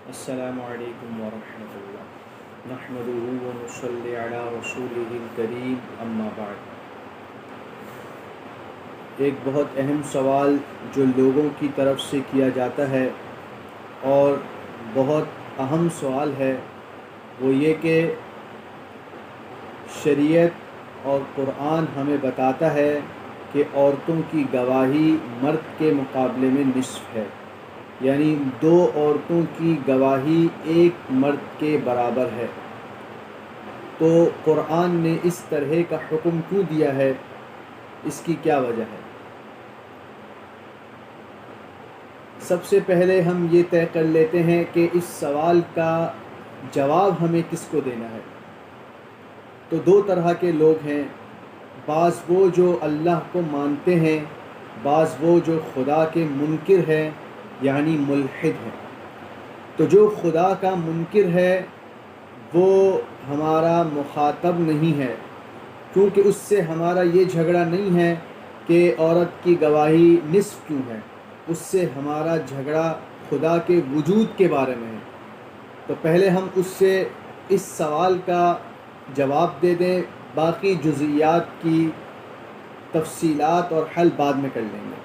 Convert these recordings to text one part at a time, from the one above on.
السلام علیکم ورحمۃ اللہ نحمدہ ونصلی علی رسولہ الکریم اما بعد۔ ایک بہت اہم سوال جو لوگوں کی طرف سے کیا جاتا ہے اور بہت اہم سوال ہے وہ یہ کہ شریعت اور قرآن ہمیں بتاتا ہے کہ عورتوں کی گواہی مرد کے مقابلے میں نصف ہے، یعنی 2 عورتوں کی گواہی ایک مرد کے برابر ہے۔ تو قرآن نے اس طرح کا حکم کیوں دیا ہے، اس کی کیا وجہ ہے؟ سب سے پہلے ہم یہ طے کر لیتے ہیں کہ اس سوال کا جواب ہمیں کس کو دینا ہے۔ تو 2 طرح کے لوگ ہیں، بعض وہ جو اللہ کو مانتے ہیں، بعض وہ جو خدا کے منکر ہیں یعنی ملحد ہیں۔ تو جو خدا کا منکر ہے وہ ہمارا مخاطب نہیں ہے، کیونکہ اس سے ہمارا یہ جھگڑا نہیں ہے کہ عورت کی گواہی نصف کیوں ہے، اس سے ہمارا جھگڑا خدا کے وجود کے بارے میں ہے۔ تو پہلے ہم اس سے اس سوال کا جواب دے دیں، باقی جزئیات کی تفصیلات اور حل بعد میں کر لیں گے۔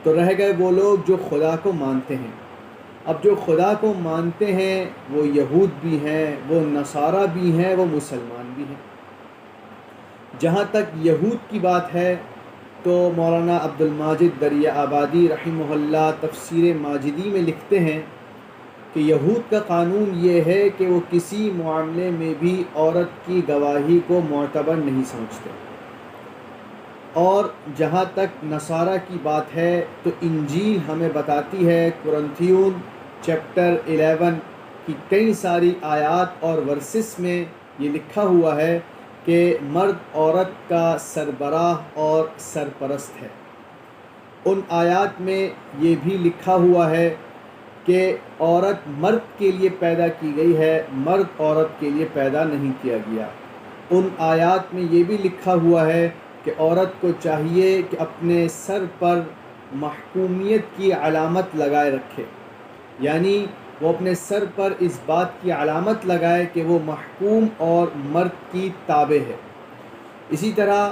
تو رہ گئے وہ لوگ جو خدا کو مانتے ہیں۔ اب جو خدا کو مانتے ہیں وہ یہود بھی ہیں، وہ نصارہ بھی ہیں، وہ مسلمان بھی ہیں۔ جہاں تک یہود کی بات ہے تو مولانا عبد الماجد دریا آبادی رحمہ اللہ تفسیر ماجدی میں لکھتے ہیں کہ یہود کا قانون یہ ہے کہ وہ کسی معاملے میں بھی عورت کی گواہی کو معتبر نہیں سمجھتے۔ اور جہاں تک نصارہ کی بات ہے تو انجیل ہمیں بتاتی ہے، قرنتھیون چیپٹر 11 کی کئی ساری آیات اور ورسز میں یہ لکھا ہوا ہے کہ مرد عورت کا سربراہ اور سرپرست ہے۔ ان آیات میں یہ بھی لکھا ہوا ہے کہ عورت مرد کے لیے پیدا کی گئی ہے، مرد عورت کے لیے پیدا نہیں کیا گیا۔ ان آیات میں یہ بھی لکھا ہوا ہے کہ عورت کو چاہیے کہ اپنے سر پر محکومیت کی علامت لگائے رکھے، یعنی وہ اپنے سر پر اس بات کی علامت لگائے کہ وہ محکوم اور مرد کی تابع ہے۔ اسی طرح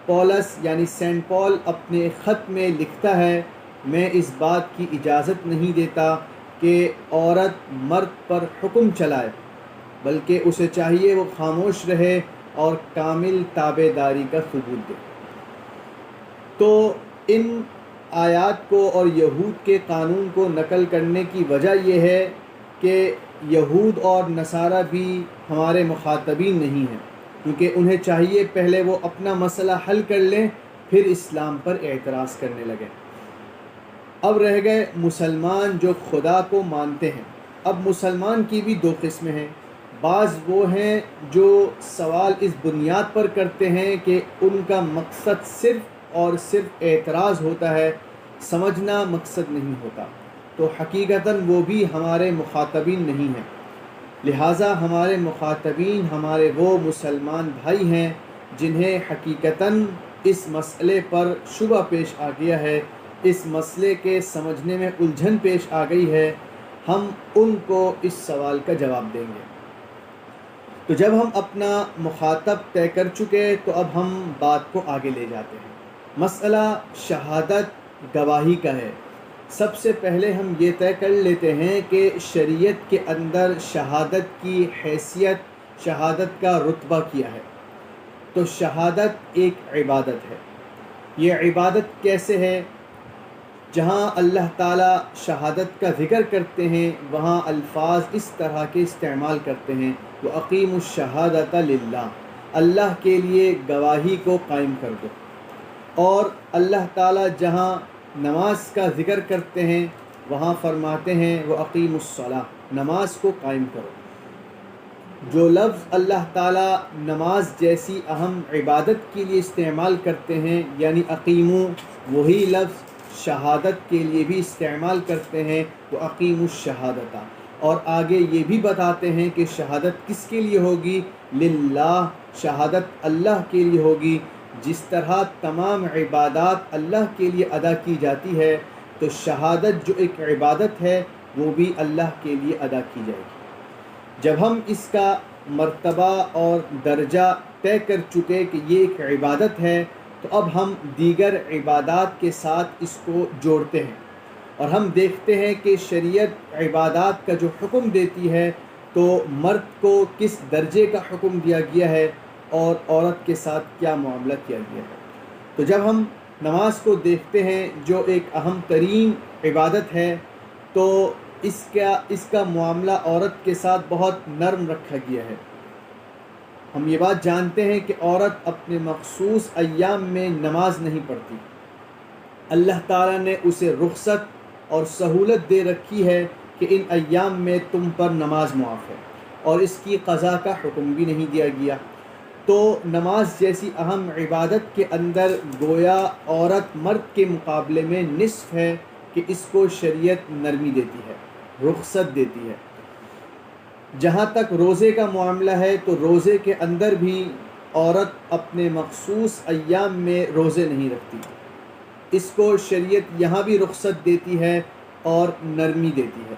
پولس یعنی سینٹ پال اپنے خط میں لکھتا ہے، میں اس بات کی اجازت نہیں دیتا کہ عورت مرد پر حکم چلائے، بلکہ اسے چاہیے وہ خاموش رہے اور کامل تابع داری کا ثبوت دے۔ تو ان آیات کو اور یہود کے قانون کو نقل کرنے کی وجہ یہ ہے کہ یہود اور نصارہ بھی ہمارے مخاطبین نہیں ہیں، کیونکہ انہیں چاہیے پہلے وہ اپنا مسئلہ حل کر لیں پھر اسلام پر اعتراض کرنے لگیں۔ اب رہ گئے مسلمان جو خدا کو مانتے ہیں۔ اب مسلمان کی بھی 2 قسمیں ہیں۔ بعض وہ ہیں جو سوال اس بنیاد پر کرتے ہیں کہ ان کا مقصد صرف اور صرف اعتراض ہوتا ہے، سمجھنا مقصد نہیں ہوتا، تو حقیقتاً وہ بھی ہمارے مخاطبین نہیں ہیں۔ لہٰذا ہمارے مخاطبین ہمارے وہ مسلمان بھائی ہیں جنہیں حقیقتاً اس مسئلے پر شبہ پیش آ گیا ہے، اس مسئلے کے سمجھنے میں الجھن پیش آ گئی ہے، ہم ان کو اس سوال کا جواب دیں گے۔ تو جب ہم اپنا مخاطب طے کر چکے تو اب ہم بات کو آگے لے جاتے ہیں۔ مسئلہ شہادت گواہی کا ہے۔ سب سے پہلے ہم یہ طے کر لیتے ہیں کہ شریعت کے اندر شہادت کی حیثیت، شہادت کا رتبہ کیا ہے۔ تو شہادت ایک عبادت ہے۔ یہ عبادت کیسے ہے؟ جہاں اللہ تعالیٰ شہادت کا ذکر کرتے ہیں وہاں الفاظ اس طرح کے استعمال کرتے ہیں، وَأَقِیمُوا الشَّهَادَةَ لِلَّهِ، اللہ کے لیے گواہی کو قائم کر دو۔ اور اللہ تعالیٰ جہاں نماز کا ذکر کرتے ہیں وہاں فرماتے ہیں وَأَقِیمُوا الصَّلَاةَ، نماز کو قائم کرو۔ جو لفظ اللہ تعالیٰ نماز جیسی اہم عبادت کے لیے استعمال کرتے ہیں یعنی اقیمو، وہی لفظ شہادت کے لیے بھی استعمال کرتے ہیں، وَأَقِیمُوا الشَّهَادَةَ، اور آگے یہ بھی بتاتے ہیں کہ شہادت کس کے لیے ہوگی؟ للہ، شہادت اللہ کے لیے ہوگی۔ جس طرح تمام عبادات اللہ کے لیے ادا کی جاتی ہے تو شہادت جو ایک عبادت ہے وہ بھی اللہ کے لیے ادا کی جائے گی۔ جب ہم اس کا مرتبہ اور درجہ طے کر چکے کہ یہ ایک عبادت ہے، تو اب ہم دیگر عبادات کے ساتھ اس کو جوڑتے ہیں، اور ہم دیکھتے ہیں کہ شریعت عبادات کا جو حکم دیتی ہے تو مرد کو کس درجے کا حکم دیا گیا ہے اور عورت کے ساتھ کیا معاملہ کیا گیا ہے۔ تو جب ہم نماز کو دیکھتے ہیں جو ایک اہم ترین عبادت ہے، تو اس کا معاملہ عورت کے ساتھ بہت نرم رکھا گیا ہے۔ ہم یہ بات جانتے ہیں کہ عورت اپنے مخصوص ایام میں نماز نہیں پڑھتی، اللہ تعالیٰ نے اسے رخصت اور سہولت دے رکھی ہے کہ ان ایام میں تم پر نماز معاف ہے، اور اس کی قضا کا حکم بھی نہیں دیا گیا۔ تو نماز جیسی اہم عبادت کے اندر گویا عورت مرد کے مقابلے میں نصف ہے کہ اس کو شریعت نرمی دیتی ہے، رخصت دیتی ہے۔ جہاں تک روزے کا معاملہ ہے تو روزے کے اندر بھی عورت اپنے مخصوص ایام میں روزے نہیں رکھتی، اس کو شریعت یہاں بھی رخصت دیتی ہے اور نرمی دیتی ہے۔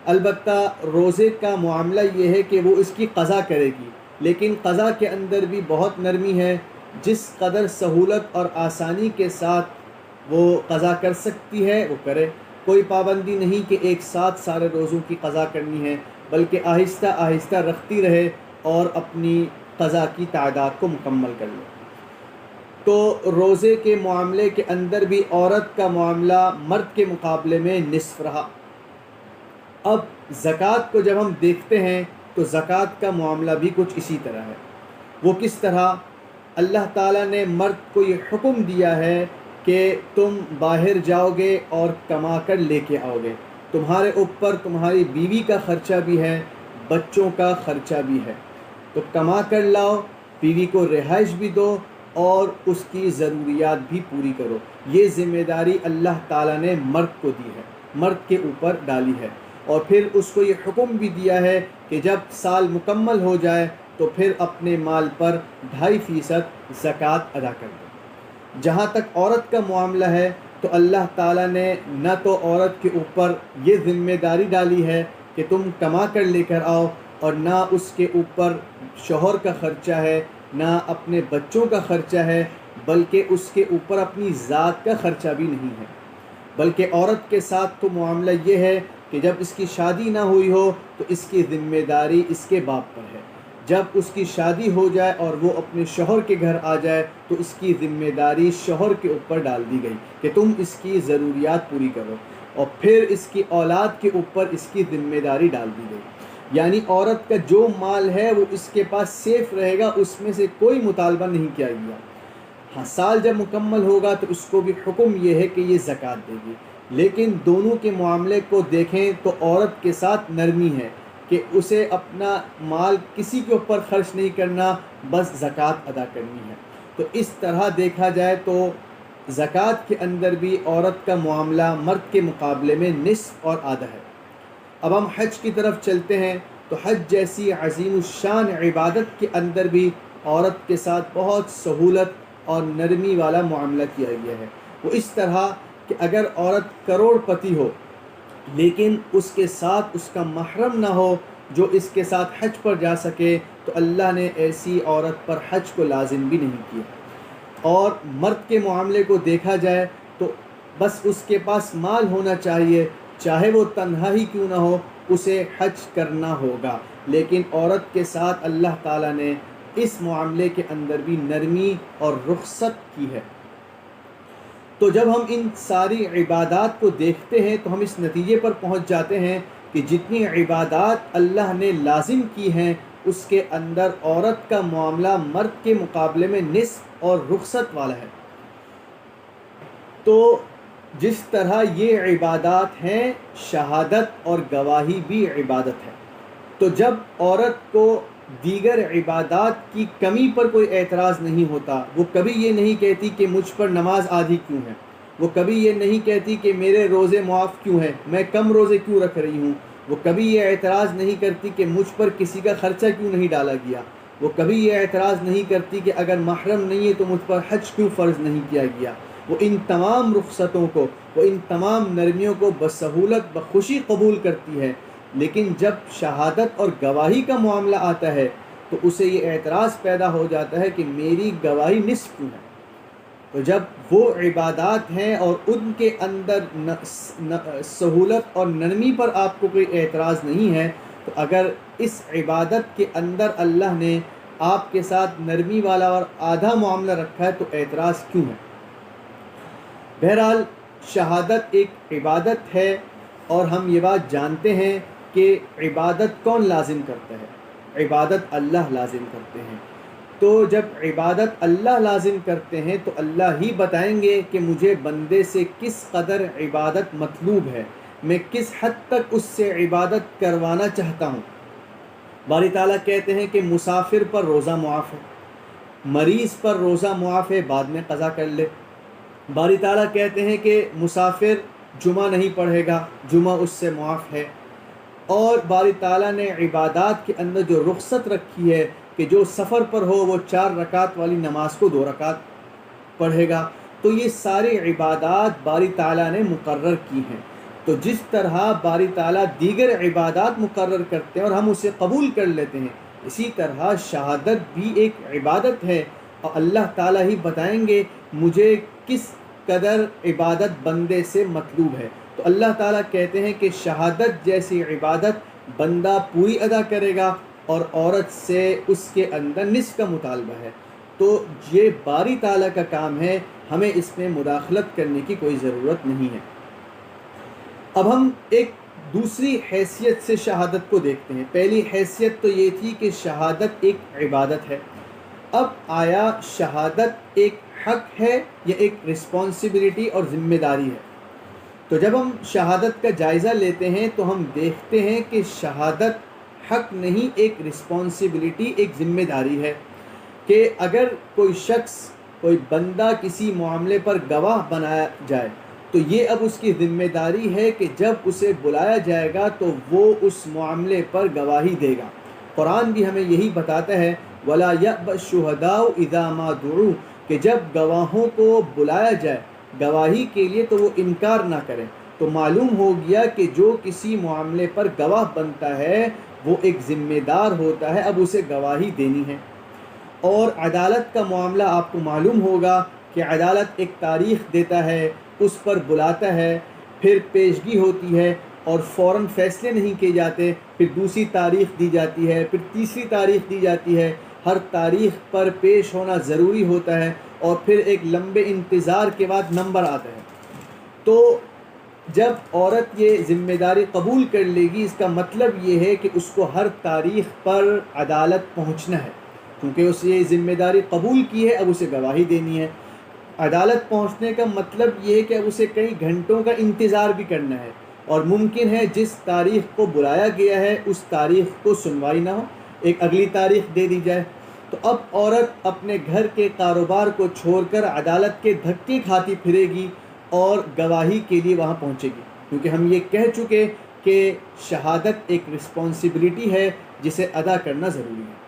البتہ روزے کا معاملہ یہ ہے کہ وہ اس کی قضا کرے گی، لیکن قضا کے اندر بھی بہت نرمی ہے۔ جس قدر سہولت اور آسانی کے ساتھ وہ قضا کر سکتی ہے وہ کرے، کوئی پابندی نہیں کہ ایک ساتھ سارے روزوں کی قضا کرنی ہے، بلکہ آہستہ آہستہ رکھتی رہے اور اپنی قضا کی تعداد کو مکمل کر لے۔ تو روزے کے معاملے کے اندر بھی عورت کا معاملہ مرد کے مقابلے میں نصف رہا۔ اب زکوٰۃ کو جب ہم دیکھتے ہیں تو زکوٰۃ کا معاملہ بھی کچھ اسی طرح ہے۔ وہ کس طرح؟ اللہ تعالیٰ نے مرد کو یہ حکم دیا ہے کہ تم باہر جاؤ گے اور کما کر لے کے آؤ گے، تمہارے اوپر تمہاری بیوی کا خرچہ بھی ہے، بچوں کا خرچہ بھی ہے، تو کما کر لاؤ، بیوی کو رہائش بھی دو اور اس کی ضروریات بھی پوری کرو۔ یہ ذمہ داری اللہ تعالیٰ نے مرد کو دی ہے، مرد کے اوپر ڈالی ہے، اور پھر اس کو یہ حکم بھی دیا ہے کہ جب سال مکمل ہو جائے تو پھر اپنے مال پر 2.5% زکوٰۃ ادا کر دو۔ جہاں تک عورت کا معاملہ ہے تو اللہ تعالیٰ نے نہ تو عورت کے اوپر یہ ذمہ داری ڈالی ہے کہ تم کما کر لے کر آؤ، اور نہ اس کے اوپر شوہر کا خرچہ ہے، نہ اپنے بچوں کا خرچہ ہے، بلکہ اس کے اوپر اپنی ذات کا خرچہ بھی نہیں ہے۔ بلکہ عورت کے ساتھ تو معاملہ یہ ہے کہ جب اس کی شادی نہ ہوئی ہو تو اس کی ذمہ داری اس کے باپ پر ہے، جب اس کی شادی ہو جائے اور وہ اپنے شوہر کے گھر آ جائے تو اس کی ذمہ داری شوہر کے اوپر ڈال دی گئی کہ تم اس کی ضروریات پوری کرو، اور پھر اس کی اولاد کے اوپر اس کی ذمہ داری ڈال دی گئی۔ یعنی عورت کا جو مال ہے وہ اس کے پاس سیف رہے گا، اس میں سے کوئی مطالبہ نہیں کیا گیا۔ ہاں، سال جب مکمل ہوگا تو اس کو بھی حکم یہ ہے کہ یہ زکوٰۃ دے گی، لیکن دونوں کے معاملے کو دیکھیں تو عورت کے ساتھ نرمی ہے کہ اسے اپنا مال کسی کے اوپر خرچ نہیں کرنا، بس زکوٰۃ ادا کرنی ہے۔ تو اس طرح دیکھا جائے تو زکوٰۃ کے اندر بھی عورت کا معاملہ مرد کے مقابلے میں نصف اور آدھا ہے۔ اب ہم حج کی طرف چلتے ہیں تو حج جیسی عظیم الشان عبادت کے اندر بھی عورت کے ساتھ بہت سہولت اور نرمی والا معاملہ کیا گیا ہے۔ وہ اس طرح کہ اگر عورت کروڑ پتی ہو لیکن اس کے ساتھ اس کا محرم نہ ہو جو اس کے ساتھ حج پر جا سکے، تو اللہ نے ایسی عورت پر حج کو لازم بھی نہیں کیا۔ اور مرد کے معاملے کو دیکھا جائے تو بس اس کے پاس مال ہونا چاہیے، چاہے وہ تنہا ہی کیوں نہ ہو، اسے حج کرنا ہوگا۔ لیکن عورت کے ساتھ اللہ تعالیٰ نے اس معاملے کے اندر بھی نرمی اور رخصت کی ہے۔ تو جب ہم ان ساری عبادات کو دیکھتے ہیں تو ہم اس نتیجے پر پہنچ جاتے ہیں کہ جتنی عبادات اللہ نے لازم کی ہیں اس کے اندر عورت کا معاملہ مرد کے مقابلے میں نصف اور رخصت والا ہے۔ تو جس طرح یہ عبادات ہیں، شہادت اور گواہی بھی عبادت ہے، تو جب عورت کو دیگر عبادات کی کمی پر کوئی اعتراض نہیں ہوتا، وہ کبھی یہ نہیں کہتی کہ مجھ پر نماز آدھی کیوں ہے، وہ کبھی یہ نہیں کہتی کہ میرے روزے معاف کیوں ہیں، میں کم روزے کیوں رکھ رہی ہوں، وہ کبھی یہ اعتراض نہیں کرتی کہ مجھ پر کسی کا خرچہ کیوں نہیں ڈالا گیا، وہ کبھی یہ اعتراض نہیں کرتی کہ اگر محرم نہیں ہے تو مجھ پر حج کیوں فرض نہیں کیا گیا۔ وہ ان تمام رخصتوں کو وہ ان تمام نرمیوں کو بسہولت بخوشی قبول کرتی ہے، لیکن جب شہادت اور گواہی کا معاملہ آتا ہے تو اسے یہ اعتراض پیدا ہو جاتا ہے کہ میری گواہی نصف کیوں ہے۔ تو جب وہ عبادات ہیں اور ان کے اندر سہولت اور نرمی پر آپ کو کوئی اعتراض نہیں ہے، تو اگر اس عبادت کے اندر اللہ نے آپ کے ساتھ نرمی والا اور آدھا معاملہ رکھا ہے تو اعتراض کیوں ہے؟ بہرحال شہادت ایک عبادت ہے، اور ہم یہ بات جانتے ہیں کہ عبادت کون لازم کرتا ہے؟ عبادت اللہ لازم کرتے ہیں۔ تو جب عبادت اللہ لازم کرتے ہیں تو اللہ ہی بتائیں گے کہ مجھے بندے سے کس قدر عبادت مطلوب ہے، میں کس حد تک اس سے عبادت کروانا چاہتا ہوں۔ باری تعالیٰ کہتے ہیں کہ مسافر پر روزہ معاف ہے، مریض پر روزہ معاف ہے، بعد میں قضا کر لے۔ باری تعالیٰ کہتے ہیں کہ مسافر جمعہ نہیں پڑھے گا، جمعہ اس سے معاف ہے۔ اور باری تعالیٰ نے عبادات کے اندر جو رخصت رکھی ہے کہ جو سفر پر ہو وہ 4 رکعت والی نماز کو 2 رکعت پڑھے گا، تو یہ ساری عبادات باری تعالیٰ نے مقرر کی ہیں۔ تو جس طرح باری تعالیٰ دیگر عبادات مقرر کرتے ہیں اور ہم اسے قبول کر لیتے ہیں، اسی طرح شہادت بھی ایک عبادت ہے، اور اللہ تعالیٰ ہی بتائیں گے مجھے کس قدر عبادت بندے سے مطلوب ہے۔ تو اللہ تعالیٰ کہتے ہیں کہ شہادت جیسی عبادت بندہ پوری ادا کرے گا، اور عورت سے اس کے اندر نصف کا مطالبہ ہے۔ تو یہ باری تعالیٰ کا کام ہے، ہمیں اس میں مداخلت کرنے کی کوئی ضرورت نہیں ہے۔ اب ہم ایک دوسری حیثیت سے شہادت کو دیکھتے ہیں۔ پہلی حیثیت تو یہ تھی کہ شہادت ایک عبادت ہے۔ اب آیا شہادت ایک حق ہے یا ایک رسپانسبلٹی اور ذمہ داری ہے؟ تو جب ہم شہادت کا جائزہ لیتے ہیں تو ہم دیکھتے ہیں کہ شہادت حق نہیں، ایک رسپانسبلٹی، ایک ذمہ داری ہے، کہ اگر کوئی شخص، کوئی بندہ کسی معاملے پر گواہ بنایا جائے تو یہ اب اس کی ذمہ داری ہے کہ جب اسے بلایا جائے گا تو وہ اس معاملے پر گواہی دے گا۔ قرآن بھی ہمیں یہی بتاتا ہے وَلَا يَأْبَ الشُّهَدَاءُ إِذَا مَا دُعُوا، کہ جب گواہوں کو بلایا جائے گواہی کے لیے تو وہ انکار نہ کریں۔ تو معلوم ہو گیا کہ جو کسی معاملے پر گواہ بنتا ہے وہ ایک ذمہ دار ہوتا ہے، اب اسے گواہی دینی ہے۔ اور عدالت کا معاملہ آپ کو معلوم ہوگا کہ عدالت ایک تاریخ دیتا ہے، اس پر بلاتا ہے، پھر پیشگی ہوتی ہے اور فوراً فیصلے نہیں کیے جاتے، پھر دوسری تاریخ دی جاتی ہے، پھر تیسری تاریخ دی جاتی ہے، ہر تاریخ پر پیش ہونا ضروری ہوتا ہے، اور پھر ایک لمبے انتظار کے بعد نمبر آتا ہے۔ تو جب عورت یہ ذمہ داری قبول کر لے گی، اس کا مطلب یہ ہے کہ اس کو ہر تاریخ پر عدالت پہنچنا ہے، کیونکہ اس یہ ذمہ داری قبول کی ہے، اب اسے گواہی دینی ہے۔ عدالت پہنچنے کا مطلب یہ ہے کہ اب اسے کئی گھنٹوں کا انتظار بھی کرنا ہے، اور ممکن ہے جس تاریخ کو بلایا گیا ہے اس تاریخ کو سنوائی نہ ہو، ایک اگلی تاریخ دے دی جائے۔ تو اب عورت اپنے گھر کے کاروبار کو چھوڑ کر عدالت کے دھکے کھاتی پھرے گی اور گواہی کے لیے وہاں پہنچے گی، کیونکہ ہم یہ کہہ چکے کہ شہادت ایک رسپانسبلٹی ہے جسے ادا کرنا ضروری ہے۔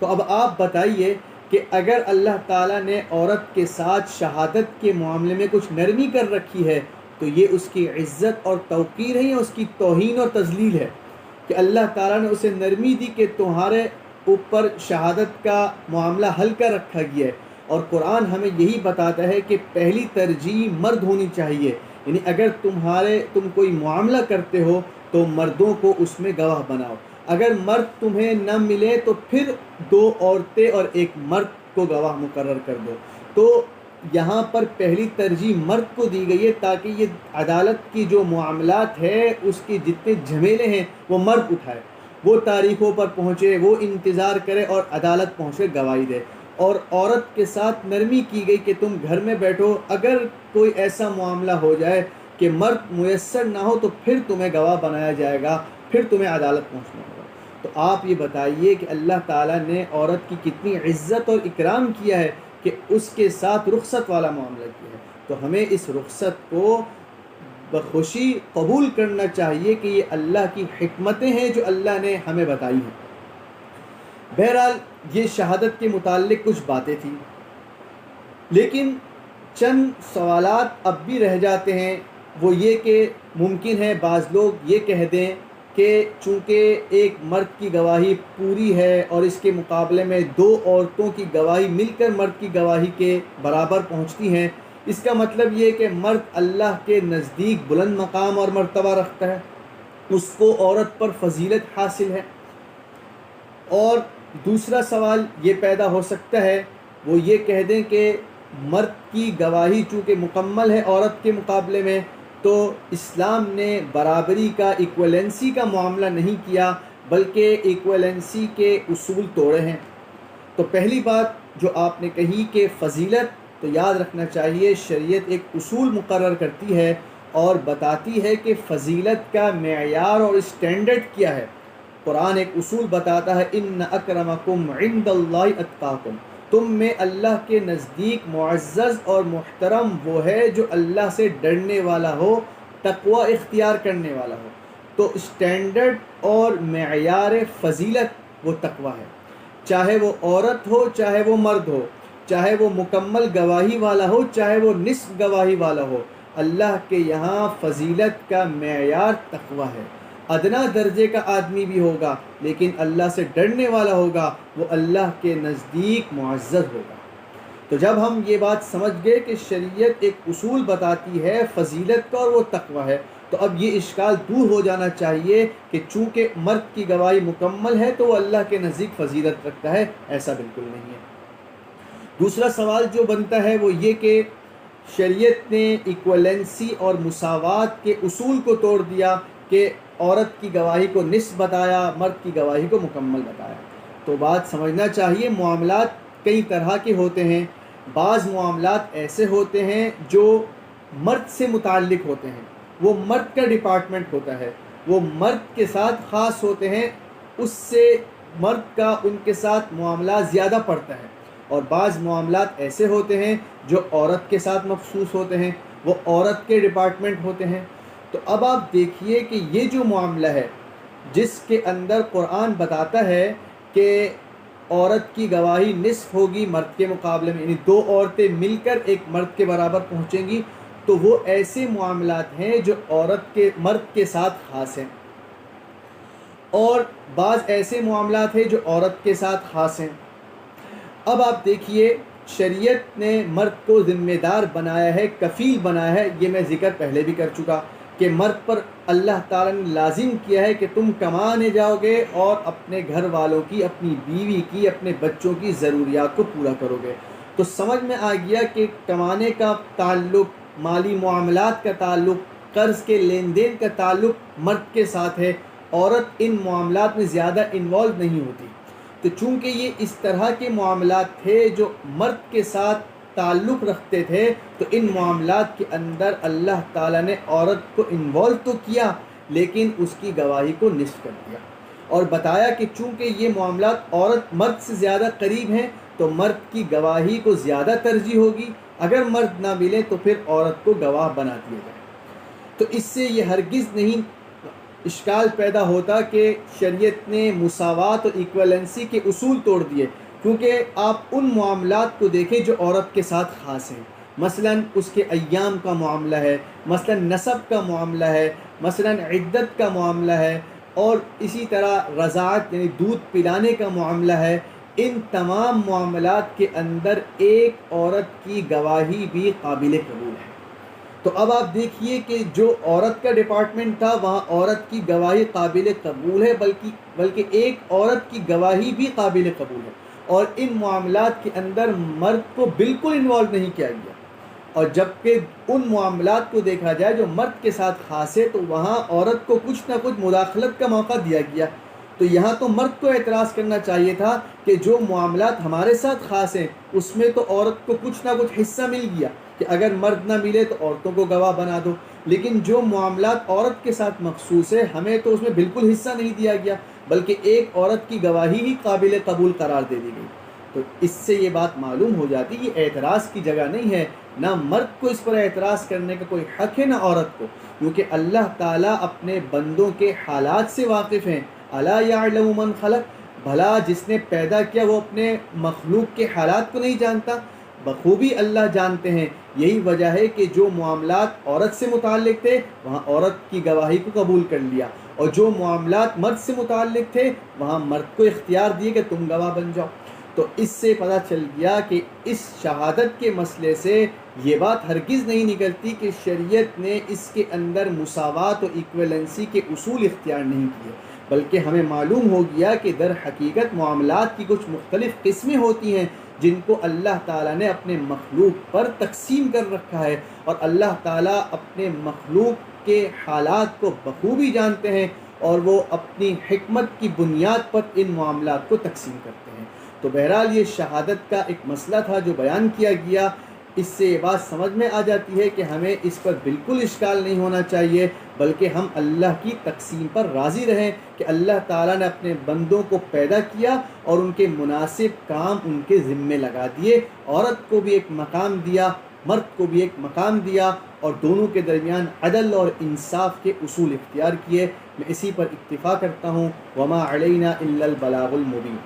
تو اب آپ بتائیے کہ اگر اللہ تعالیٰ نے عورت کے ساتھ شہادت کے معاملے میں کچھ نرمی کر رکھی ہے تو یہ اس کی عزت اور توقیر ہے یا اس کی توہین اور تذلیل ہے؟ کہ اللہ تعالیٰ نے اسے نرمی دی کہ تمہارے اوپر شہادت کا معاملہ ہلکا رکھا گیا ہے، اور قرآن ہمیں یہی بتاتا ہے کہ پہلی ترجیح مرد ہونی چاہیے، یعنی اگر تم کوئی معاملہ کرتے ہو تو مردوں کو اس میں گواہ بناؤ، اگر مرد تمہیں نہ ملے تو پھر 2 عورتیں اور 1 مرد کو گواہ مقرر کر دو۔ تو یہاں پر پہلی ترجیح مرد کو دی گئی ہے تاکہ یہ عدالت کی جو معاملات ہے اس کی جتنے جھمیلے ہیں وہ مرد اٹھائے، وہ تاریخوں پر پہنچے، وہ انتظار کرے اور عدالت پہنچے گواہی دے۔ اور عورت کے ساتھ نرمی کی گئی کہ تم گھر میں بیٹھو، اگر کوئی ایسا معاملہ ہو جائے کہ مرد میسر نہ ہو تو پھر تمہیں گواہ بنایا جائے گا، پھر تمہیں عدالت پہنچنا ہوگا۔ تو آپ یہ بتائیے کہ اللہ تعالیٰ نے عورت کی کتنی عزت اور اکرام کیا ہے کہ اس کے ساتھ رخصت والا معاملہ کیا ہے۔ تو ہمیں اس رخصت کو بخوشی قبول کرنا چاہیے کہ یہ اللہ کی حکمتیں ہیں جو اللہ نے ہمیں بتائی ہیں۔ بہرحال یہ شہادت کے متعلق کچھ باتیں تھیں، لیکن چند سوالات اب بھی رہ جاتے ہیں وہ یہ کہ ممکن ہے بعض لوگ یہ کہہ دیں کہ چونکہ ایک مرد کی گواہی پوری ہے اور اس کے مقابلے میں دو عورتوں کی گواہی مل کر مرد کی گواہی کے برابر پہنچتی ہیں، اس کا مطلب یہ کہ مرد اللہ کے نزدیک بلند مقام اور مرتبہ رکھتا ہے، اس کو عورت پر فضیلت حاصل ہے۔ اور دوسرا سوال یہ پیدا ہو سکتا ہے، وہ یہ کہہ دیں کہ مرد کی گواہی چونکہ مکمل ہے عورت کے مقابلے میں، تو اسلام نے برابری کا، ایکویلنسی کا معاملہ نہیں کیا بلکہ ایکویلنسی کے اصول توڑے ہیں۔ تو پہلی بات جو آپ نے کہی کہ فضیلت، تو یاد رکھنا چاہیے شریعت ایک اصول مقرر کرتی ہے اور بتاتی ہے کہ فضیلت کا معیار اور اسٹینڈرڈ کیا ہے۔ قرآن ایک اصول بتاتا ہے، ان اکرمکم عند اللہ اتقاکم، تم میں اللہ کے نزدیک معزز اور محترم وہ ہے جو اللہ سے ڈرنے والا ہو، تقوی اختیار کرنے والا ہو۔ تو اسٹینڈرڈ اور معیار فضیلت وہ تقوی ہے، چاہے وہ عورت ہو چاہے وہ مرد ہو، چاہے وہ مکمل گواہی والا ہو چاہے وہ نصف گواہی والا ہو، اللہ کے یہاں فضیلت کا معیار تقوی ہے۔ ادنا درجے کا آدمی بھی ہوگا لیکن اللہ سے ڈرنے والا ہوگا، وہ اللہ کے نزدیک معزز ہوگا۔ تو جب ہم یہ بات سمجھ گئے کہ شریعت ایک اصول بتاتی ہے فضیلت کا اور وہ تقوی ہے، تو اب یہ اشکال دور ہو جانا چاہیے کہ چونکہ مرد کی گواہی مکمل ہے تو وہ اللہ کے نزدیک فضیلت رکھتا ہے، ایسا بالکل نہیں ہے۔ دوسرا سوال جو بنتا ہے وہ یہ کہ شریعت نے ایکویلنسی اور مساوات کے اصول کو توڑ دیا کہ عورت کی گواہی کو نصف بتایا، مرد کی گواہی کو مکمل بتایا۔ تو بات سمجھنا چاہیے معاملات کئی طرح کے ہوتے ہیں۔ بعض معاملات ایسے ہوتے ہیں جو مرد سے متعلق ہوتے ہیں، وہ مرد کا ڈپارٹمنٹ ہوتا ہے، وہ مرد کے ساتھ خاص ہوتے ہیں، اس سے مرد کا ان کے ساتھ معاملہ زیادہ پڑتا ہے۔ اور بعض معاملات ایسے ہوتے ہیں جو عورت کے ساتھ مخصوص ہوتے ہیں، وہ عورت کے ڈپارٹمنٹ ہوتے ہیں۔ تو اب آپ دیکھیے کہ یہ جو معاملہ ہے جس کے اندر قرآن بتاتا ہے کہ عورت کی گواہی نصف ہوگی مرد کے مقابلے میں، یعنی دو عورتیں مل کر ایک مرد کے برابر پہنچیں گی، تو وہ ایسے معاملات ہیں جو مرد کے ساتھ خاص ہیں، اور بعض ایسے معاملات ہیں جو عورت کے ساتھ خاص ہیں۔ اب آپ دیکھیے شریعت نے مرد کو ذمہ دار بنایا ہے، کفیل بنایا ہے، یہ میں ذکر پہلے بھی کر چکا کہ مرد پر اللہ تعالیٰ نے لازم کیا ہے کہ تم کمانے جاؤ گے اور اپنے گھر والوں کی، اپنی بیوی کی، اپنے بچوں کی ضروریات کو پورا کرو گے۔ تو سمجھ میں آ گیا کہ کمانے کا تعلق، مالی معاملات کا تعلق، قرض کے لین دین کا تعلق مرد کے ساتھ ہے، عورت ان معاملات میں زیادہ انوالو نہیں ہوتی۔ تو چونکہ یہ اس طرح کے معاملات تھے جو مرد کے ساتھ تعلق رکھتے تھے، تو ان معاملات کے اندر اللہ تعالیٰ نے عورت کو انوالو تو کیا لیکن اس کی گواہی کو نصف کر دیا، اور بتایا کہ چونکہ یہ معاملات عورت مرد سے زیادہ قریب ہیں تو مرد کی گواہی کو زیادہ ترجیح ہوگی، اگر مرد نہ ملے تو پھر عورت کو گواہ بنا دیا جائے۔ تو اس سے یہ ہرگز نہیں اشکال پیدا ہوتا کہ شریعت نے مساوات اور ایکویلنسی کے اصول توڑ دیے، کیونکہ آپ ان معاملات کو دیکھیں جو عورت کے ساتھ خاص ہیں، مثلا اس کے ایام کا معاملہ ہے، مثلا نسب کا معاملہ ہے، مثلا عدت کا معاملہ ہے، اور اسی طرح رضاعت یعنی دودھ پلانے کا معاملہ ہے۔ ان تمام معاملات کے اندر ایک عورت کی گواہی بھی قابل قبول ہے۔ تو اب آپ دیکھیے کہ جو عورت کا ڈپارٹمنٹ تھا وہاں عورت کی گواہی قابل قبول ہے، بلکہ ایک عورت کی گواہی بھی قابل قبول ہے، اور ان معاملات کے اندر مرد کو بالکل انوالو نہیں کیا گیا۔ اور جبکہ ان معاملات کو دیکھا جائے جو مرد کے ساتھ خاص ہے تو وہاں عورت کو کچھ نہ کچھ مداخلت کا موقع دیا گیا۔ تو یہاں تو مرد کو اعتراض کرنا چاہیے تھا کہ جو معاملات ہمارے ساتھ خاص ہیں اس میں تو عورت کو کچھ نہ کچھ حصہ مل گیا کہ اگر مرد نہ ملے تو عورتوں کو گواہ بنا دو، لیکن جو معاملات عورت کے ساتھ مخصوص ہے ہمیں تو اس میں بالکل حصہ نہیں دیا گیا، بلکہ ایک عورت کی گواہی ہی قابل قبول قرار دے دی گئی۔ تو اس سے یہ بات معلوم ہو جاتی ہے یہ اعتراض کی جگہ نہیں ہے، نہ مرد کو اس پر اعتراض کرنے کا کوئی حق ہے نہ عورت کو، کیونکہ اللہ تعالیٰ اپنے بندوں کے حالات سے واقف ہیں۔ الا یعلم من خلق، بھلا جس نے پیدا کیا وہ اپنے مخلوق کے حالات کو نہیں جانتا؟ بخوبی اللہ جانتے ہیں. یہی وجہ ہے کہ جو معاملات عورت سے متعلق تھے وہاں عورت کی گواہی کو قبول کر لیا، اور جو معاملات مرد سے متعلق تھے وہاں مرد کو اختیار دیے کہ تم گواہ بن جاؤ. تو اس سے پتہ چل گیا کہ اس شہادت کے مسئلے سے یہ بات ہرگز نہیں نکلتی کہ شریعت نے اس کے اندر مساوات و ایکویلنسی کے اصول اختیار نہیں کیے، بلکہ ہمیں معلوم ہو گیا کہ در حقیقت معاملات کی کچھ مختلف قسمیں ہوتی ہیں جن کو اللہ تعالیٰ نے اپنے مخلوق پر تقسیم کر رکھا ہے، اور اللہ تعالیٰ اپنے مخلوق کے حالات کو بخوبی جانتے ہیں، اور وہ اپنی حکمت کی بنیاد پر ان معاملات کو تقسیم کرتے ہیں. تو بہرحال یہ شہادت کا ایک مسئلہ تھا جو بیان کیا گیا. اس سے یہ بات سمجھ میں آ جاتی ہے کہ ہمیں اس پر بالکل اشکال نہیں ہونا چاہیے، بلکہ ہم اللہ کی تقسیم پر راضی رہیں کہ اللہ تعالیٰ نے اپنے بندوں کو پیدا کیا اور ان کے مناسب کام ان کے ذمے لگا دیے. عورت کو بھی ایک مقام دیا، مرد کو بھی ایک مقام دیا، اور دونوں کے درمیان عدل اور انصاف کے اصول اختیار کیے. میں اسی پر اکتفا کرتا ہوں. وما علینا الا البلاغ المبین.